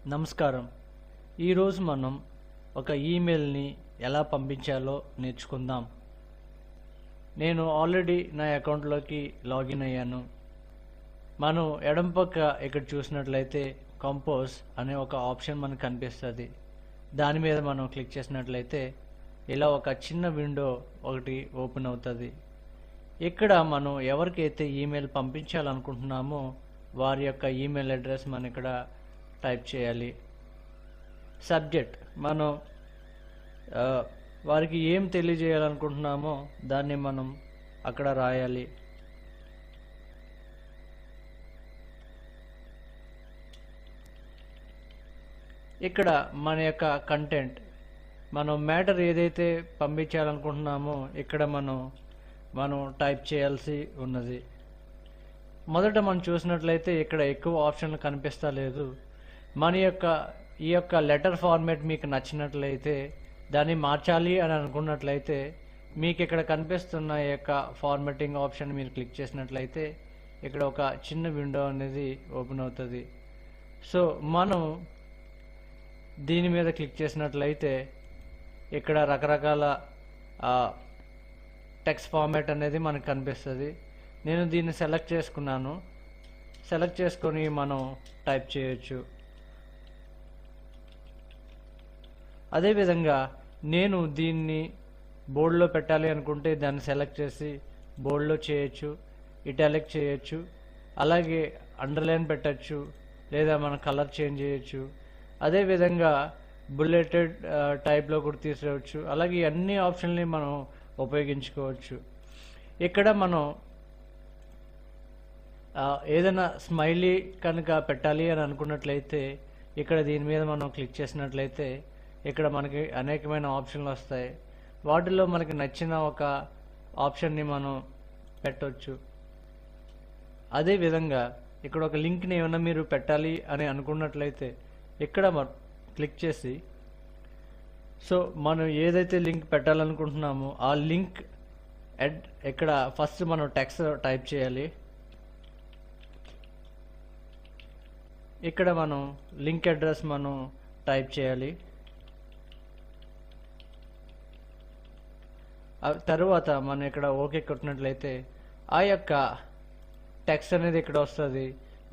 నమస్కారం. ఈరోజు మనం ఒక ఈమెయిల్ని ఎలా పంపించాలో నేర్చుకుందాం. నేను ఆల్రెడీ నా అకౌంట్లోకి లాగిన్ అయ్యాను. మనం ఎడమ పక్క ఇక్కడ చూసినట్లయితే కంపోజ్ అనే ఒక ఆప్షన్ మనకు కనిపిస్తుంది. దాని మీద మనం క్లిక్ చేసినట్లయితే ఇలా ఒక చిన్న విండో ఒకటి ఓపెన్ అవుతుంది. ఇక్కడ మనం ఎవరికైతే ఈమెయిల్ పంపించాలనుకుంటున్నామో వారి యొక్క ఈమెయిల్ అడ్రస్ మనం ఇక్కడ టైప్ చేయాలి. సబ్జెక్ట్ మనం వారికి ఏం తెలియజేయాలనుకుంటున్నామో దాన్ని మనం అక్కడ రాయాలి. ఇక్కడ మన యొక్క కంటెంట్ మనం మ్యాటర్ ఏదైతే పంపించాలనుకుంటున్నామో ఇక్కడ మనం టైప్ చేయాల్సి ఉన్నది. మొదట మనం చూసినట్లయితే ఇక్కడ ఎక్కువ ఆప్షన్లు కనిపిస్తలేదు. ఈ యొక్క లెటర్ ఫార్మాట్ మీకు నచ్చినట్లయితే దాన్ని మార్చాలి అని అనుకున్నట్లయితే మీకు ఇక్కడ కనిపిస్తున్న ఈ యొక్క ఫార్మాటింగ్ ఆప్షన్ మీరు క్లిక్ చేసినట్లయితే ఇక్కడ ఒక చిన్న విండో అనేది ఓపెన్ అవుతుంది. సో మనం దీని మీద క్లిక్ చేసినట్లయితే ఇక్కడ రకరకాల టెక్స్ట్ ఫార్మాట్ అనేది మనకు కనిపిస్తుంది. నేను దీన్ని సెలెక్ట్ చేసుకున్నాను. సెలెక్ట్ చేసుకొని మనం టైప్ చేయొచ్చు. అదేవిధంగా నేను దీన్ని బోల్డ్లో పెట్టాలి అనుకుంటే దాన్ని సెలెక్ట్ చేసి బోల్డ్లో చేయొచ్చు, ఇటాలిక్ చేయొచ్చు, అలాగే అండర్లైన్ పెట్టచ్చు, లేదా మన కలర్ చేంజ్ చేయొచ్చు. అదేవిధంగా బుల్లెటెడ్ టైప్లో కూడా తీసుకోవచ్చు. అలాగే అన్ని ఆప్షన్ని మనం ఉపయోగించుకోవచ్చు. ఇక్కడ మనం ఏదైనా స్మైలీ కనుక పెట్టాలి అని అనుకున్నట్లయితే ఇక్కడ దీని మీద మనం క్లిక్ చేసినట్లయితే ఇక్కడ మనకి అనేకమైన ఆప్షన్లు వస్తాయి. వాటిలో మనకి నచ్చిన ఒక ఆప్షన్ని మనం పెట్టవచ్చు. అదేవిధంగా ఇక్కడ ఒక లింక్ని ఏమైనా మీరు పెట్టాలి అని అనుకున్నట్లయితే ఇక్కడ మనం క్లిక్ చేసి మనం ఏదైతే లింక్ పెట్టాలనుకుంటున్నామో ఆ లింక్ ఇక్కడ ఫస్ట్ మనం టెక్స్ట్ టైప్ చేయాలి. ఇక్కడ మనం లింక్ అడ్రస్ మనం టైప్ చేయాలి. తరువాత మనం ఇక్కడ ఓకే కొట్టినట్లయితే ఆ యొక్క టెక్స్ట్ అనేది ఇక్కడ వస్తుంది.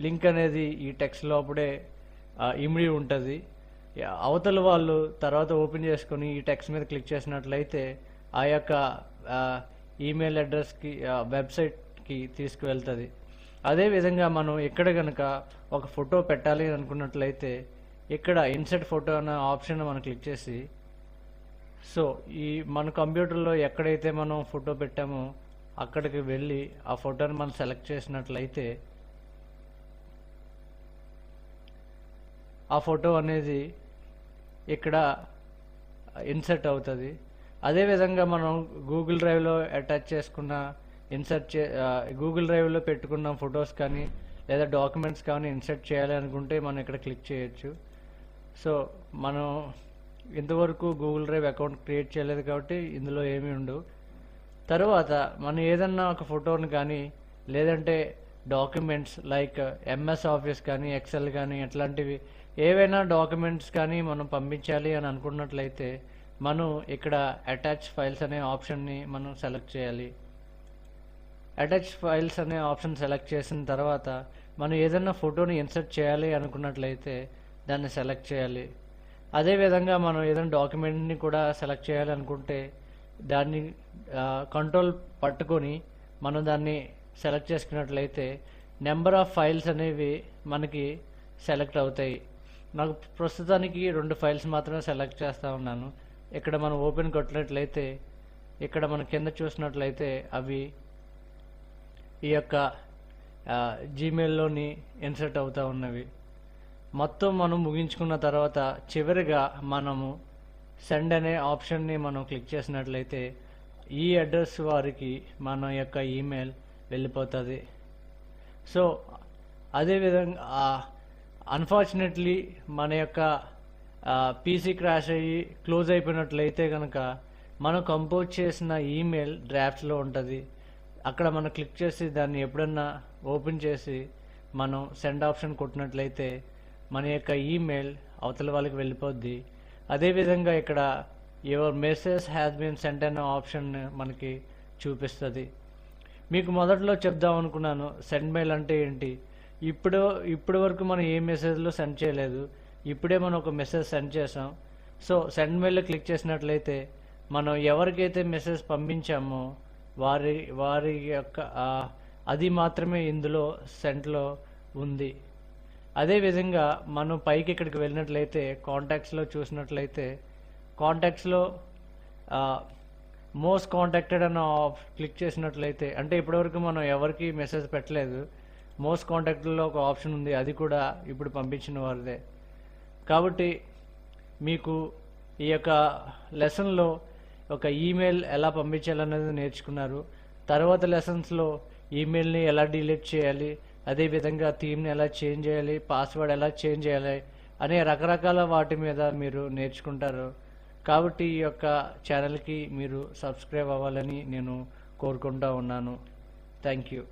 లింక్ అనేది ఈ టెక్స్ట్ లోపడే ఇమిడి ఉంటుంది. అవతల వాళ్ళు తర్వాత ఓపెన్ చేసుకొని ఈ టెక్స్ట్ మీద క్లిక్ చేసినట్లయితే ఆ యొక్క ఈమెయిల్ అడ్రస్కి వెబ్సైట్కి తీసుకువెళ్తుంది. అదేవిధంగా మనం ఇక్కడ కనుక ఒక ఫోటో పెట్టాలి అనుకున్నట్లయితే ఇక్కడ ఇన్సర్ట్ ఫోటో అనే ఆప్షన్ మనం క్లిక్ చేసి ఈ మన కంప్యూటర్లో ఎక్కడైతే మనం ఫోటో పెట్టామో అక్కడికి వెళ్ళి ఆ ఫోటోని మనం సెలెక్ట్ చేసినట్లయితే ఆ ఫోటో అనేది ఇక్కడ ఇన్సర్ట్ అవుతుంది. అదేవిధంగా మనం గూగుల్ డ్రైవ్లో అటాచ్ చేసుకున్న గూగుల్ డ్రైవ్లో పెట్టుకున్న ఫొటోస్ కానీ లేదా డాక్యుమెంట్స్ కానీ ఇన్సర్ట్ చేయాలి అనుకుంటే మనం ఇక్కడ క్లిక్ చేయొచ్చు. మనం ఇంతవరకు గూగుల్ డ్రైవ్ అకౌంట్ క్రియేట్ చేయలేదు కాబట్టి ఇందులో ఏమీ ఉండవు. తర్వాత మనం ఏదన్నా ఒక ఫోటోని కానీ లేదంటే డాక్యుమెంట్స్ లైక్ ఎంఎస్ ఆఫీస్ కానీ ఎక్సెల్ కానీ ఇట్లాంటివి ఏవైనా డాక్యుమెంట్స్ కానీ మనం పంపించాలి అని అనుకున్నట్లయితే మనం ఇక్కడ అటాచ్ ఫైల్స్ అనే ఆప్షన్ని మనం సెలెక్ట్ చేయాలి. అటాచ్ ఫైల్స్ అనే ఆప్షన్ సెలెక్ట్ చేసిన తర్వాత మనం ఏదైనా ఫోటోని ఇన్సర్ట్ చేయాలి అనుకున్నట్లయితే దాన్ని సెలెక్ట్ చేయాలి. అదేవిధంగా మనం ఏదైనా డాక్యుమెంట్ని కూడా సెలెక్ట్ చేయాలి అనుకుంటే దాన్ని కంట్రోల్ పట్టుకొని మనం దాన్ని సెలెక్ట్ చేసుకున్నట్లయితే నెంబర్ ఆఫ్ ఫైల్స్ అనేవి మనకి సెలెక్ట్ అవుతాయి. నాకు ప్రస్తుతానికి 2 ఫైల్స్ మాత్రమే సెలెక్ట్ చేస్తూ ఉన్నాను. ఇక్కడ మనం ఓపెన్ కొట్టినట్లయితే ఇక్కడ మనం కింద చూసినట్లయితే అవి ఈ యొక్క జీమెయిల్లోని ఇన్సర్ట్ అవుతూ ఉన్నవి. మొత్తం మనం ముగించుకున్న తర్వాత చివరిగా మనము సెండ్ అనే ఆప్షన్ని మనం క్లిక్ చేసినట్లయితే ఈ అడ్రస్ వారికి మన యొక్క ఈమెయిల్ వెళ్ళిపోతుంది. అదేవిధంగా అన్ఫార్చునేట్లీ మన యొక్క పీసీ క్రాష్ అయ్యి క్లోజ్ అయిపోయినట్లయితే కనుక మనం కంపోజ్ చేసిన ఈమెయిల్ డ్రాఫ్ట్స్లో ఉంటుంది. అక్కడ మనం క్లిక్ చేసి దాన్ని ఎప్పుడన్నా ఓపెన్ చేసి మనం సెండ్ ఆప్షన్ కొట్టినట్లయితే మన యొక్క ఈమెయిల్ అవతల వాళ్ళకి వెళ్ళిపోద్ది. అదేవిధంగా ఇక్కడ your message has been sent అనే ఆప్షన్ మనకి చూపిస్తుంది. మీకు మొదట్లో చెప్దాం అనుకున్నాను సెండ్ మెయిల్ అంటే ఏంటి. ఇప్పుడు వరకు మనం ఏ మెసేజ్లో సెండ్ చేయలేదు, ఇప్పుడే మనం ఒక మెసేజ్ సెండ్ చేసాం. సో సెండ్ మెయిల్లో క్లిక్ చేసినట్లయితే మనం ఎవరికైతే మెసేజ్ పంపించామో వారి యొక్క అది మాత్రమే ఇందులో సెంట్లో ఉంది. అదేవిధంగా మనం పైకి ఇక్కడికి వెళ్ళినట్లయితే కాంటాక్ట్స్లో చూసినట్లయితే కాంటాక్ట్స్లో మోస్ట్ కాంటాక్టెడ్ అన్న క్లిక్ చేసినట్లయితే, అంటే ఇప్పటివరకు మనం ఎవరికి మెసేజ్ పెట్టలేదు, మోస్ట్ కాంటాక్ట్లో ఒక ఆప్షన్ ఉంది, అది కూడా ఇప్పుడు పంపించిన వారిదే. కాబట్టి మీకు ఈ యొక్క లెసన్లో ఒక ఈమెయిల్ ఎలా పంపించాలనేది నేర్చుకున్నారు. తర్వాత లెసన్స్లో ఈమెయిల్ని ఎలా డిలీట్ చేయాలి, అదేవిధంగా థీమ్ని ఎలా చేంజ్ చేయాలి, పాస్వర్డ్ ఎలా చేంజ్ చేయాలి అనే రకరకాల వాటి మీద మీరు నేర్చుకుంటారు. కాబట్టి ఈ యొక్క ఛానల్కి మీరు సబ్స్క్రైబ్ అవ్వాలని నేను కోరుకుంటూ ఉన్నాను. Thank you.